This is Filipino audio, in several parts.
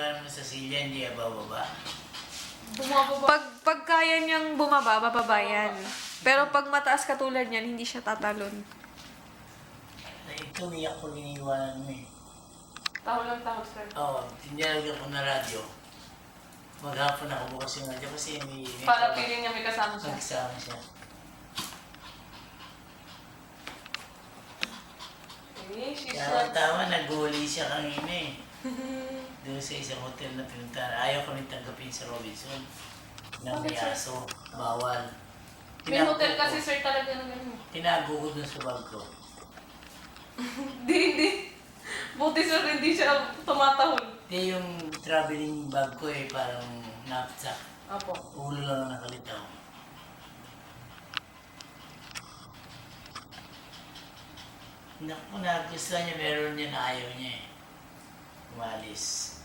iniwan mo sa silya, hindi bababa. Bumababa. Pag kaya niyang bumaba, bababa yan. Pero pag mataas katulad niyan, hindi siya tatalon. Ito, niyak ko iniwanan mo eh. Taho lang taho, sir. Oo, tinalagyan ko na radyo. Maghapon ako bukas yung radyo kasi may Para piling niya may kasama siya. nagsama siya. Okay, she's Kaya not... tama, nag-goalie siya kanina eh. Doon sa isang hotel na pinuntahan. Ayaw ko rin tanggapin sa Robinson. Na may Bakit, sir? aso, bawal. May hotel kasi, sir, talaga na ganun. Tinago ko dun sa bag ko. Hindi. Buti, sir, hindi siya tumatahol. Hindi yung traveling bag ko eh, parang knapsack. Apo. Ulo lang ang nakalitaw. Naku, nagustuhan niya, meron niya na ayaw niya eh. Umalis.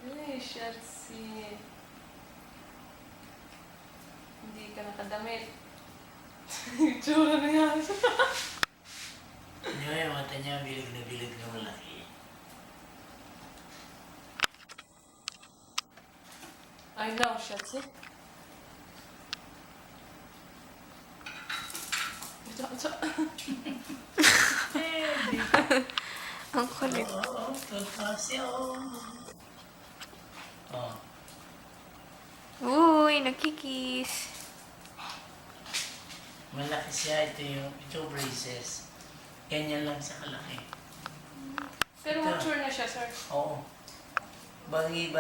Ay, Shetsi. Hindi ka nakadamit. Itsura na yan. Hindi mo yung mata niya, bilig na malaki. I know, Shetsi. Ito. Ang kulit. Oo, pagpasyon. Oh. Uy, nagkikiss. Malaki siya. Ito braces. Ganyan lang sa kalaki. Pero Ito. mature na siya, sir. Oo. Bali